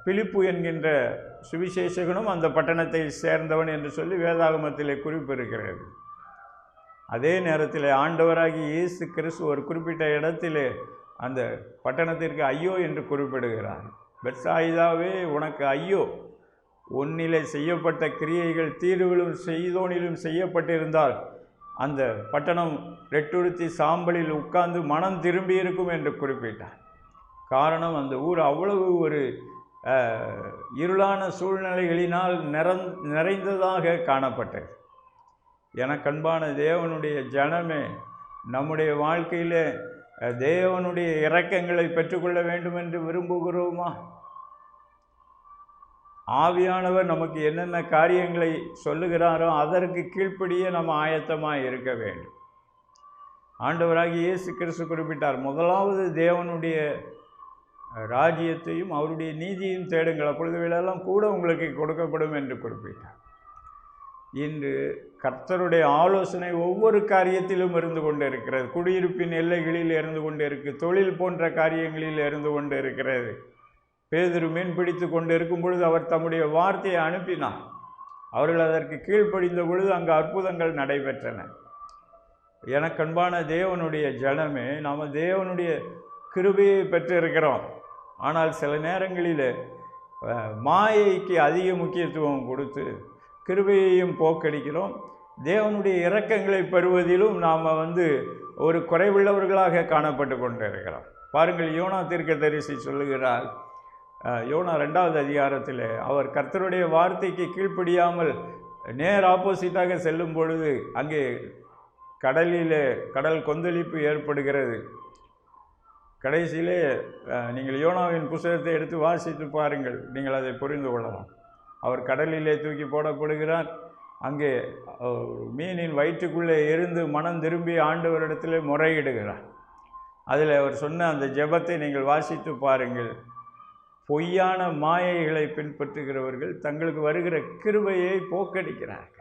பிலிப்பு என்கின்ற சுவிசேஷகனும் அந்த பட்டணத்தை சேர்ந்தவன் என்று சொல்லி வேதாகமத்திலே குறிப்பு இருக்கிறது. அதே நேரத்தில் ஆண்டவராகி இயேசு கிறிஸ்து ஒரு குறிப்பிட்ட இடத்திலே அந்த பட்டணத்திற்கு ஐயோ என்று குறிப்பிடுகிறார். பெத்சாயிதாவே உனக்கு ஐயோ, உன்னிலே செய்யப்பட்ட கிரியைகள் தீருவிலும் சீதோனிலும் செய்யப்பட்டிருந்தால் அந்த பட்டணம் ரெட்டுடுத்தி சாம்பலில் உட்கார்ந்து மனம் திரும்பி இருக்கும் என்று குறிப்பிட்டார். காரணம், அந்த ஊர் அவ்வளவு ஒரு இருளான சூழ்நிலைகளினால் நிறைந்ததாக காணப்பட்டது. எனக்கன்பான தேவனுடைய ஜனமே, நம்முடைய வாழ்க்கையில் தேவனுடைய இரக்கங்களை பெற்றுக்கொள்ள வேண்டும் என்று விரும்புகிறோமா? ஆவியானவர் நமக்கு என்னென்ன காரியங்களை சொல்லுகிறாரோ அதற்கு கீழ்ப்படியே நம்ம ஆயத்தமாக இருக்க வேண்டும். ஆண்டவராகிய இயேசு கிறிஸ்து குறிப்பிட்டார், முதலாவது தேவனுடைய ராஜ்யத்தையும் அவருடைய நீதியையும் தேடுங்கள், அப்பொழுது இவைகளெல்லாம் கூட உங்களுக்கு கொடுக்கப்படும் என்று குறிப்பிட்டார். இன்று கர்த்தருடைய ஆலோசனை ஒவ்வொரு காரியத்திலும் இருந்து கொண்டு இருக்கிறது. குடியிருப்பின் எல்லைகளில் இருந்து கொண்டு இருக்கு, தொழில் போன்ற காரியங்களில் இருந்து கொண்டு இருக்கிறது. பேதுரு மீன் பிடித்து கொண்டு இருக்கும் பொழுது அவர் தம்முடைய வார்த்தையை அனுப்பினார். அவர்கள் அதற்கு கீழ்ப்படிந்த பொழுது அங்கு அற்புதங்கள் நடைபெற்றன. எனக்கன்பான தேவனுடைய ஜனமே, நாம் தேவனுடைய கிருபையை பெற்றிருக்கிறோம். ஆனால் சில நேரங்களில் மாயைக்கு அதிக முக்கியத்துவம் கொடுத்து கிருபையையும் போக்கடிக்கிறோம். தேவனுடைய இரக்கங்களை பெறுவதிலும் நாம் ஒரு குறைவுள்ளவர்களாக காணப்பட்டு கொண்டு இருக்கிறோம். பாருங்கள், யோனா தீர்க்கதரிசி சொல்லுகிறார், யோனா 2வது அதிகாரத்தில் அவர் கர்த்தருடைய வார்த்தைக்கு கீழ்ப்படியாமல் நேர் ஆப்போசிட்டாக செல்லும் பொழுது அங்கே கடல் கொந்தளிப்பு ஏற்படுகிறது. கடைசியிலே நீங்கள் யோனாவின் புத்தகத்தை எடுத்து வாசித்து பாருங்கள், நீங்கள் அதை புரிந்து கொள்ளலாம். அவர் கடலிலே தூக்கி போடப்படுகிறார். அங்கே மீனின் வயிற்றுக்குள்ளே இருந்து மனம் திரும்பி ஆண்டவரிடத்தில் முறையிடுகிறார். அதில் அவர் சொன்ன அந்த ஜெபத்தை நீங்கள் வாசித்து பாருங்கள். பொய்யான மாயைகளை பின்பற்றுகிறவர்கள் தங்களுக்கு வருகிற கிருபையை போக்கடிக்கிறார்கள்.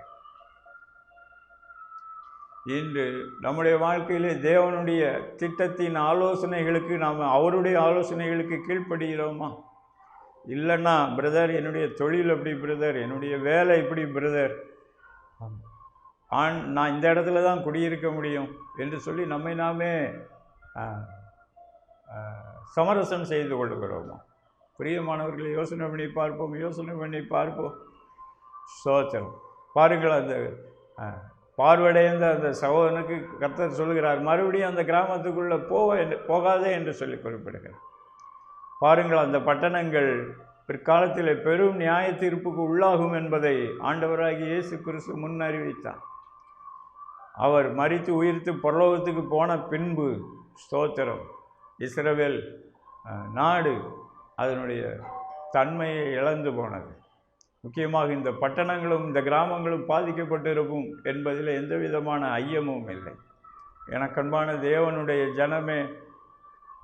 இன்று நம்முடைய வாழ்க்கையிலே தேவனுடைய திட்டத்தின் ஆலோசனைகளுக்கு நாம் அவருடைய ஆலோசனைகளுக்கு கீழ்ப்படுகிறோமா? இல்லைன்னா, பிரதர் என்னுடைய தொழில் அப்படி, பிரதர் என்னுடைய வேலை இப்படி, பிரதர் நான் இந்த இடத்துல தான் குடியிருக்க முடியும் என்று சொல்லி நம்மை நாமே சமரசம் செய்து கொள்கிறோமா? பிரியமானவர்களை யோசனை பண்ணி பார்ப்போம். ஸ்தோத்திரம். பாருங்கள், அந்த பார்வையடைந்த அந்த சகோதரனுக்கு கர்த்தர் சொல்கிறார், மறுபடியும் அந்த கிராமத்துக்குள்ளே போகாதே என்று சொல்லி குறிப்பிடுகிறார். பாருங்கள், அந்த பட்டணங்கள் பிற்காலத்தில் பெரும் நியாய தீர்ப்புக்கு உள்ளாகும் என்பதை ஆண்டவராகிய இயேசு கிறிஸ்து முன் அறிவித்தார். அவர் மரித்து உயிர்த்து பரலோகத்துக்கு போன பின்பு, ஸ்தோத்திரம், இஸ்ரவேல் நாடு அதனுடைய தன்மையை இழந்து போனது. முக்கியமாக இந்த பட்டணங்களும் இந்த கிராமங்களும் பாதிக்கப்பட்டிருக்கும் என்பதில் எந்த விதமான ஐயமும் இல்லை. எனக்கன்பான தேவனுடைய ஜனமே,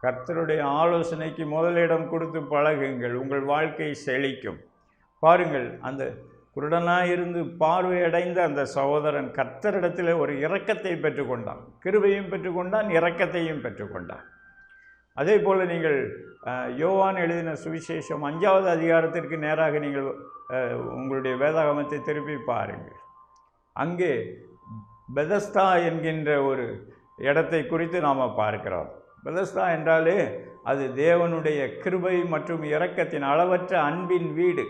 கர்த்தருடைய ஆலோசனைக்கு முதலிடம் கொடுத்து பழகுங்கள், உங்கள் வாழ்க்கை செழிக்கும். பாருங்கள், அந்த குருடனாயிருந்து பார்வையடைந்த அந்த சகோதரன் கர்த்தரிடத்தில் ஒரு இரக்கத்தை பெற்றுக்கொண்டான், கிருபையும் பெற்றுக்கொண்டான், இரக்கத்தையும் பெற்றுக்கொண்டான். அதே போல் நீங்கள் யோவான் எழுதின சுவிசேஷம் 5வது அதிகாரத்திற்கு நேராக நீங்கள் உங்களுடைய வேதாகமத்தை திருப்பி பாருங்கள். அங்கே பெதஸ்தா என்கின்ற ஒரு இடத்தை குறித்து நாம் பார்க்கிறோம். பெதஸ்தா என்றாலே அது தேவனுடைய கிருபை மற்றும் இரக்கத்தின் அளவற்ற அன்பின் வீடு.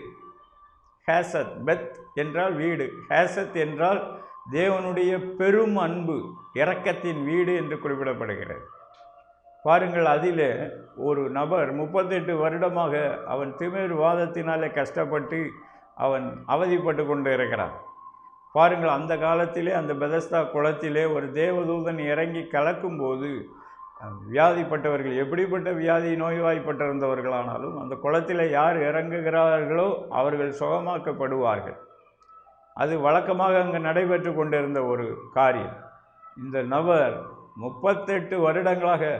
ஹேசத், பெத் என்றால் வீடு, ஹேசத் என்றால் தேவனுடைய பெரும் அன்பு, இரக்கத்தின் வீடு என்று குறிப்பிடப்படுகிறது. பாருங்கள், அதில் ஒரு நபர் 38 வருடமாக அவன் திமிர் வாதத்தினாலே கஷ்டப்பட்டு அவன் அவதிப்பட்டு கொண்டு இருக்கிறான். பாருங்கள், அந்த காலத்திலே அந்த பெதஸ்தா குளத்திலே ஒரு தேவதூதன் இறங்கி கலக்கும்போது வியாதிப்பட்டவர்கள், எப்படிப்பட்ட வியாதி நோய்வாய்ப்பட்டிருந்தவர்களானாலும் அந்த குளத்தில் யார் இறங்குகிறார்களோ அவர்கள் சுகமாக்கப்படுவார்கள். அது வழக்கமாக அங்கு நடைபெற்று கொண்டிருந்த ஒரு காரியம். இந்த நபர் 38 வருடங்களாக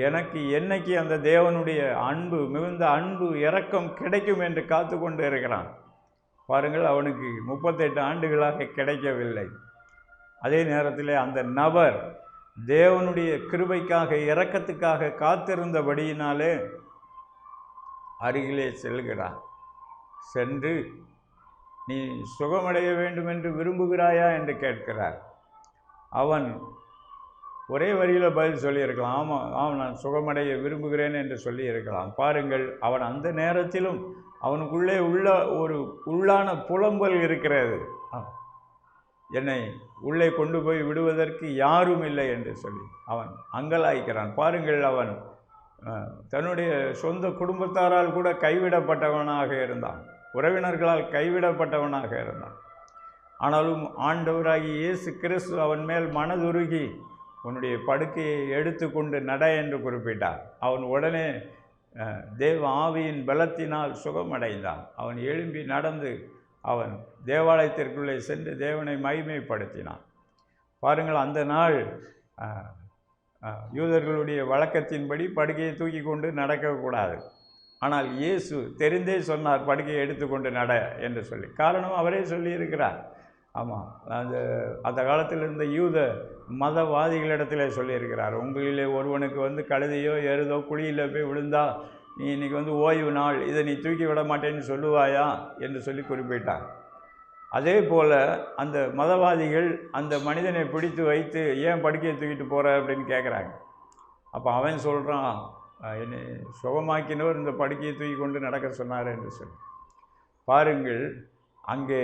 எனக்கு என்னைக்கு அந்த தேவனுடைய அன்பு, மிகுந்த அன்பு, இரக்கம் கிடைக்கும் என்று காத்து கொண்டு இருக்கிறான். பாருங்கள், அவனுக்கு 38 ஆண்டுகளாக கிடைக்கவில்லை. அதே நேரத்தில் அந்த நபர் தேவனுடைய கிருபைக்காக, இரக்கத்துக்காக காத்திருந்தபடியினாலே அருகிலே செல்கிறார். சென்று, நீ சுகமடைய வேண்டும் என்று விரும்புகிறாயா என்று கேட்கிறார். அவன் ஒரே வரியில் பதில் சொல்லியிருக்கலாம், ஆமாம் நான் சுகமடைய விரும்புகிறேன் என்று சொல்லியிருக்கலாம். பாருங்கள், அவன் அந்த நேரத்திலும் அவனுக்குள்ளே ஒரு உள்ளான புலம்பல் இருக்கிறது. என்னை உள்ளே கொண்டு போய் விடுவதற்கு யாரும் இல்லை என்று சொல்லி அவன் அங்கலாய்க்கிறான். பாருங்கள், அவன் தன்னுடைய சொந்த குடும்பத்தாரால் கூட கைவிடப்பட்டவனாக இருந்தான், உறவினர்களால் கைவிடப்பட்டவனாக இருந்தான். ஆனாலும் ஆண்டவராகி இயேசு கிறிஸ்து அவன் மேல் மனதுருகி உன்னுடைய படுக்கையை எடுத்து கொண்டு நட என்று குறிப்பிட்டார். அவன் உடனே தேவ ஆவியின் பலத்தினால் சுகமடைந்தான். அவன் எழும்பி நடந்து அவன் தேவாலயத்திற்குள்ளே சென்று தேவனை மகிமைப்படுத்தினான். பாருங்கள், அந்த நாள் யூதர்களுடைய வழக்கத்தின்படி படுக்கையை தூக்கி கொண்டு நடக்கக்கூடாது. ஆனால் இயேசு தெரிந்தே சொன்னார், படுக்கையை எடுத்துக்கொண்டு நட என்று சொல்லி. காரணம் அவரே சொல்லியிருக்கிறார். ஆமாம், அந்த காலத்தில் இருந்த யூத மதவாதிகளிடத்தில் சொல்லியிருக்கிறார், உங்களிலே ஒருவனுக்கு கழுதையோ எருதோ குழியில் போய் விழுந்தா நீ இன்றைக்கி ஓய்வு நாள், இதை நீ தூக்கி விட மாட்டேன்னு சொல்லுவாயா என்று சொல்லி குறிப்பிட்டார். அதே போல் அந்த மதவாதிகள் அந்த மனிதனை பிடித்து வைத்து ஏன் படுக்கையை தூக்கிட்டு போகிற அப்படின்னு கேட்குறாங்க. அப்போ அவன் சொல்கிறான், என்னை சுகமாக்கினவர் இந்த படுக்கையை தூக்கி கொண்டு நடக்க சொன்னார் என்று சொல்லி. பாருங்கள், அங்கே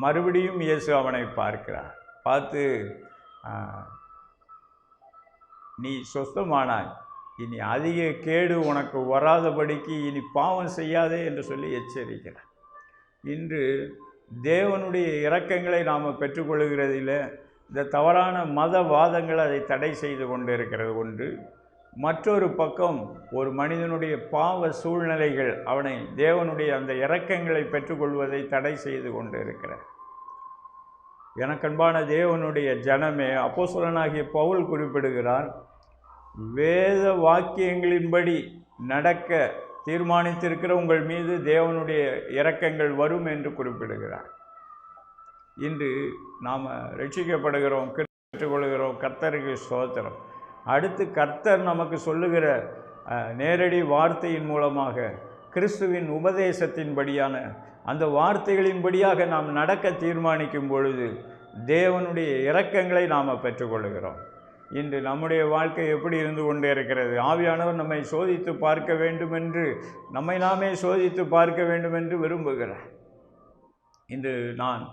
மறுபடியும் இயேசு அவனை பார்க்கிறார். பார்த்து, நீ சொஸ்தமானாய், இனி அதிக கேடு உனக்கு வராதபடிக்கு இனி பாவம் செய்யாதே என்று சொல்லி எச்சரிக்கிறார். இன்று தேவனுடைய இரக்கங்களை நாம் பெற்றுக்கொள்கிறதில் இந்த தவறான மதவாதங்கள் அதை தடை செய்து கொண்டு இருக்கிறது ஒன்று. மற்றொரு பக்கம் ஒரு மனிதனுடைய பாவ சூழ்நிலைகள் அவனை தேவனுடைய அந்த இரக்கங்களை பெற்றுக்கொள்வதை தடை செய்து கொண்டு இருக்கிறார். எனக்கன்பான தேவனுடைய ஜனமே, அப்போஸ்தலனாகிய பவுல் குறிப்பிடுகிறார், வேத வாக்கியங்களின்படி நடக்க தீர்மானித்திருக்கிற உங்கள் மீது தேவனுடைய இரக்கங்கள் வரும் என்று குறிப்பிடுகிறார். இன்று நாம் ரட்சிக்கப்படுகிறோம், பெற்றுக்கொள்கிறோம், கர்த்தருக்கு ஸ்தோத்திரம். அடுத்து கர்த்தர் நமக்கு சொல்லுகிற நேரடி வார்த்தையின் மூலமாக கிறிஸ்துவின் உபதேசத்தின்படியான அந்த வார்த்தைகளின்படியாக நாம் நடக்க தீர்மானிக்கும் பொழுது தேவனுடைய இரக்கங்களை நாம் பெற்றுக்கொள்கிறோம். இன்று நம்முடைய வாழ்க்கை எப்படி இருந்து கொண்டே இருக்கிறது? ஆவியானவர் நம்மை சோதித்து பார்க்க வேண்டும் என்று, நம்மை நாமே சோதித்து பார்க்க வேண்டும் என்று விரும்புகிறார். இன்று நான்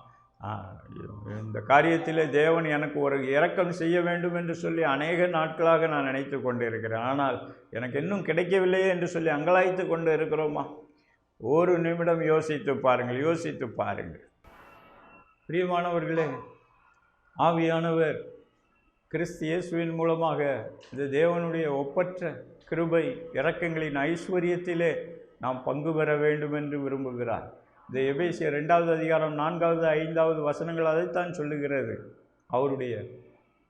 இந்த காரியத்தில் தேவன் எனக்கு ஒரு இரக்கம் செய்ய வேண்டும் என்று சொல்லி அநேக நாட்களாக நான் நினைத்து கொண்டு இருக்கிறேன். ஆனால் எனக்கு இன்னும் கிடைக்கவில்லையே என்று சொல்லி அங்கலாய்த்து கொண்டு இருக்கிறோமா? ஒரு நிமிடம் யோசித்து பாருங்கள், யோசித்து பாருங்கள். பிரியமானவர்களே, ஆவியானவர் கிறிஸ்து இயேசுவின் மூலமாக இந்த தேவனுடைய ஒப்பற்ற கிருபை இரக்கங்களின் ஐஸ்வர்யத்திலே நாம் பங்கு பெற வேண்டும் என்று விரும்புகிறார். இந்த எபேசியர் 2வது அதிகாரம் 4வது 5வது வசனங்கள் அதைத்தான் சொல்லுகிறது. அவருடைய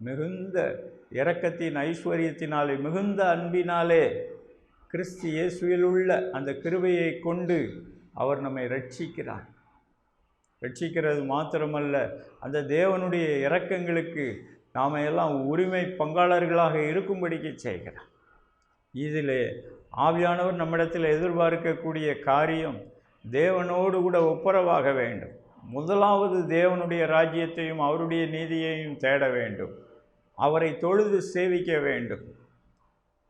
மிகுந்த இரக்கத்தின் ஐஸ்வர்யத்தினாலே, மிகுந்த அன்பினாலே, கிறிஸ்து இயேசுவில் உள்ள அந்த கிருபையை கொண்டு அவர் நம்மை ரட்சிக்கிறார். ரட்சிக்கிறது மாத்திரமல்ல, அந்த தேவனுடைய இரக்கங்களுக்கு நாம் எல்லாம் உரிமை பங்காளர்களாக இருக்கும்படிக்கு செய்கிறார். இதிலே ஆவியானவர் நம்மிடத்தில் எதிர்பார்க்கக்கூடிய காரியம் தேவனோடு கூட ஒப்புரவாக வேண்டும். முதலாவது தேவனுடைய ராஜ்யத்தையும் அவருடைய நீதியையும் தேட வேண்டும். அவரை தொழுது சேவிக்க வேண்டும்.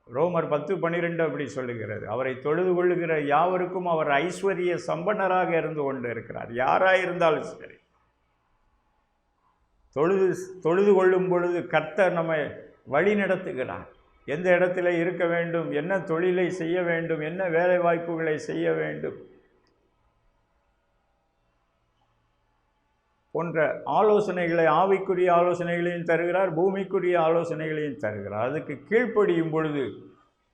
ரோமர் 10:12 அப்படி சொல்லுகிறது. அவரை தொழுது கொள்ளுகிற யாவருக்கும் அவர் ஐஸ்வர்ய சம்பன்னராக இருந்து கொண்டு இருக்கிறார். யாராயிருந்தாலும் சரி, தொழுது கொள்ளும் பொழுது கர்த்தர் நம்மை வழி நடத்துகிறார். எந்த இடத்துல இருக்க வேண்டும், என்ன தொழிலை செய்ய வேண்டும், என்ன வேலை வாய்ப்புகளை செய்ய வேண்டும் போன்ற ஆலோசனைகளை, ஆவிக்குரிய ஆலோசனைகளையும் தருகிறார், பூமிக்குரிய ஆலோசனைகளையும் தருகிறார். அதுக்கு கீழ்ப்படியும் பொழுது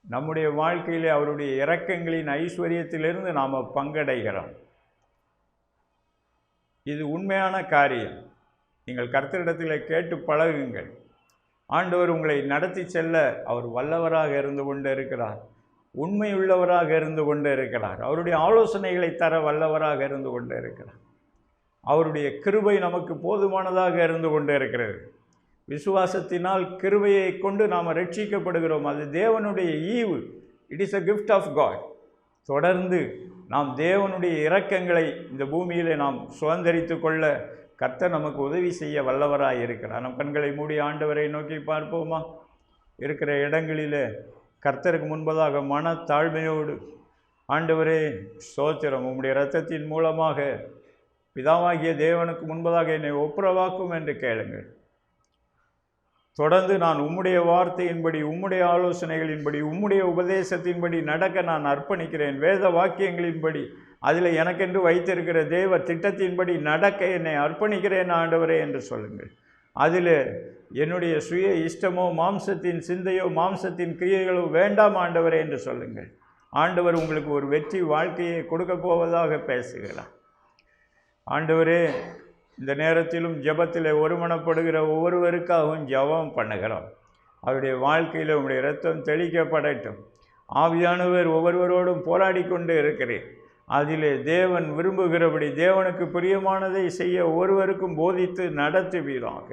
நம்முடைய வாழ்க்கையிலே அவருடைய இரக்கங்களின் ஐஸ்வர்யத்திலிருந்து நாம் பங்கடைகிறோம். இது உண்மையான காரியம். நீங்கள் கர்த்தரிடத்தில் கேட்டு பழகுங்கள். ஆண்டவர் உங்களை நடத்தி செல்ல அவர் வல்லவராக இருந்து கொண்டு இருக்கிறார், உண்மையுள்ளவராக இருந்து கொண்டு இருக்கிறார், அவருடைய ஆலோசனைகளை தர வல்லவராக இருந்து கொண்டு இருக்கிறார். அவருடைய கிருபை நமக்கு போதுமானதாக இருந்து கொண்டு இருக்கிறது. விசுவாசத்தினால் கிருபையை கொண்டு நாம் ரட்சிக்கப்படுகிறோம். அது தேவனுடைய ஈவு. It is a gift of God. தொடர்ந்து நாம் தேவனுடைய இரக்கங்களை இந்த பூமியிலே நாம் சுதந்தரித்து கொள்ள கர்த்தர் நமக்கு உதவி செய்ய வல்லவராக இருக்கிறார். நம் கண்களை மூடி ஆண்டவரை நோக்கி பார்ப்போமா? இருக்கிற இடங்களிலே கர்த்தருக்கு முன்பதாக மனத்தாழ்மையோடு, ஆண்டவரே ஸ்தோத்திரம், உம்முடைய இரத்தத்தின் மூலமாக பிதாவாகிய தேவனுக்கு முன்பதாக என்னை ஒப்புரவாக்கும் என்று கேளுங்கள். தொடர்ந்து நான் உம்முடைய வார்த்தையின்படி, உம்முடைய ஆலோசனைகளின்படி, உம்முடைய உபதேசத்தின்படி நடக்க நான் அர்ப்பணிக்கிறேன். வேத வாக்கியங்களின்படி, அதில் எனக்கென்று வைத்திருக்கிற தேவ திட்டத்தின்படி நடக்க என்னை அர்ப்பணிக்கிறேன் ஆண்டவரே என்று சொல்லுங்கள். அதில் என்னுடைய சுய இஷ்டமோ, மாம்சத்தின் சிந்தையோ, மாம்சத்தின் கிரியைகளோ வேண்டாம் ஆண்டவரே என்று சொல்லுங்கள். ஆண்டவர் உங்களுக்கு ஒரு வெற்றி வாழ்க்கையை கொடுக்க போவதாக பேசுகிறார். ஆண்டவரே, இந்த நேரத்திலும் ஜெபத்தில் ஒருமனப்படுகிற ஒவ்வொருவருக்காகவும் ஜெபம் பண்ணுகிறோம். அவருடைய வாழ்க்கையில் உங்களுடைய இரத்தம் தெளிக்கப்படட்டும். ஆவியானவர் ஒவ்வொருவரோடும் போராடி கொண்டு இருக்கிறேன். அதிலே தேவன் விரும்புகிறபடி, தேவனுக்கு பிரியமானதை செய்ய ஒவ்வொருவருக்கும் போதித்து நடத்துவீராக.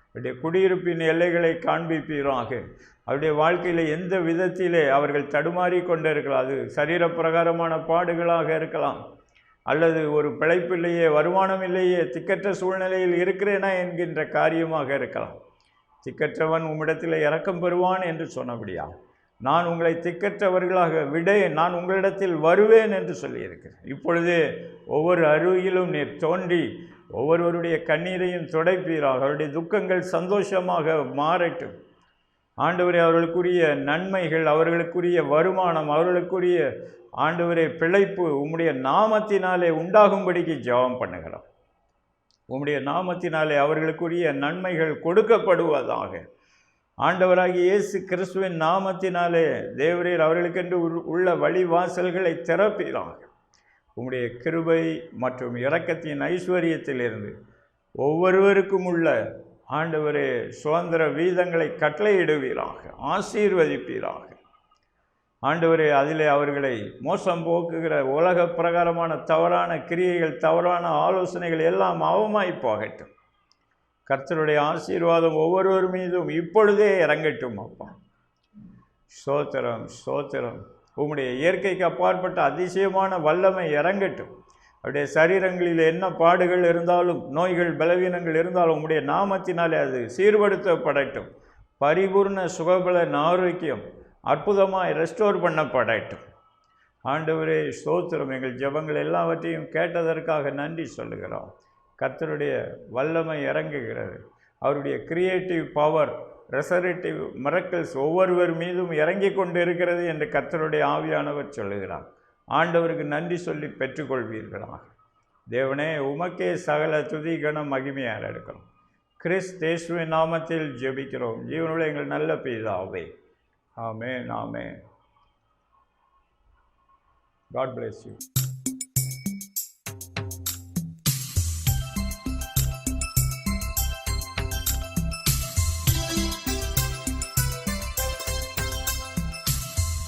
அவருடைய குடியிருப்பின் எல்லைகளை காண்பிப்பீராக. அவருடைய வாழ்க்கையில் எந்த விதத்திலே அவர்கள் தடுமாறி கொண்டு இருக்கலாம், அது சரீரப்பிரகாரமான பாடுகளாக இருக்கலாம், அல்லது ஒரு பிழைப்பில்லையே, வருமானம் இல்லையே, திக்கற்ற சூழ்நிலையில் இருக்கிறேனா என்கின்ற காரியமாக இருக்கலாம். திக்கற்றவன் உம்மிடத்தில் இரக்கம் பெறுவான் என்று சொன்னபடியா நான் உங்களை திக்கற்றவர்களாக விடேன், நான் உங்களிடத்தில் வருவேன் என்று சொல்லியிருக்கிறேன். இப்பொழுதே ஒவ்வொரு அருகிலும் நீர் தோன்றி ஒவ்வொருவருடைய கண்ணீரையும் துடைப்பீராக. அவருடைய துக்கங்கள் சந்தோஷமாக மாறட்டும். ஆண்டவரே, அவர்களுக்குரிய நன்மைகள், அவர்களுக்குரிய வருமானம், அவர்களுக்குரிய ஆண்டவரே பிழைப்பு உம்முடைய நாமத்தினாலே உண்டாகும்படிக்கு ஜெபம் பண்ணுகிறோம். உம்முடைய நாமத்தினாலே அவர்களுக்குரிய நன்மைகள் கொடுக்கப்படுவதாக. ஆண்டவராகிய இயேசு கிறிஸ்துவின் நாமத்தினாலே தேவரீர் அவர்களுக்கென்று உள்ள வழிவாசல்களை திறப்பீராக. உம்முடைய கிருபை மற்றும் இரக்கத்தின் ஐஸ்வர்யத்திலிருந்து ஒவ்வொருவருக்கும் உள்ள ஆண்டவரே சுதந்திர வீதங்களை கட்டளையிடுவீராக, ஆசீர்வதிப்பீராக. ஆண்டவரே, அதிலே அவர்களை மோசம் போக்குகிற உலக பிரகாரமான தவறான கிரியைகள், தவறான ஆலோசனைகள் எல்லாம் அவமாய் போகட்டும். கர்த்தருடைய ஆசீர்வாதம் ஒவ்வொருவர் மீதும் இப்பொழுதே இறங்கட்டும். அப்பா, ஸ்தோத்திரம், ஸ்தோத்திரம். உம்முடைய இயற்கைக்கு அப்பாற்பட்ட அதிசயமான வல்லமை இறங்கட்டும். அவருடைய சரீரங்களில் என்ன பாடுகள் இருந்தாலும், நோய்கள், பலவீனங்கள் இருந்தாலும் உம்முடைய நாமத்தினாலே அது சீர்படுத்தப்படட்டும். பரிபூர்ண சுகபலன், ஆரோக்கியம் அற்புதமாய் ரெஸ்டோர் பண்ணப்படட்டும். ஆண்டவரே ஸ்தோத்திரம். எங்கள் ஜெபங்கள் எல்லாவற்றையும் கேட்டதற்காக நன்றி சொல்லுகிறோம். கர்த்தருடைய வல்லமை இறங்குகிறது. அவருடைய கிரியேட்டிவ் பவர், ரெசரேட்டிவ் மிரக்கிள்ஸ் ஒவ்வொருவர் மீதும் இறங்கி கொண்டு இருக்கிறது என்று கர்த்தருடைய ஆவியானவர் சொல்லுகிறார். ஆண்டவருக்கு நன்றி சொல்லி பெற்றுக்கொள்வீர்களாக. தேவனே, உமக்கே சகல துதி கனம் மகிமையாக எடுக்கிறோம். கிறிஸ்தேசுவின் நாமத்தில் ஜெபிக்கிறோம் ஜீவனுள்ள எங்கள் நல்ல பிதாவே. ஆமென், ஆமென். God bless you.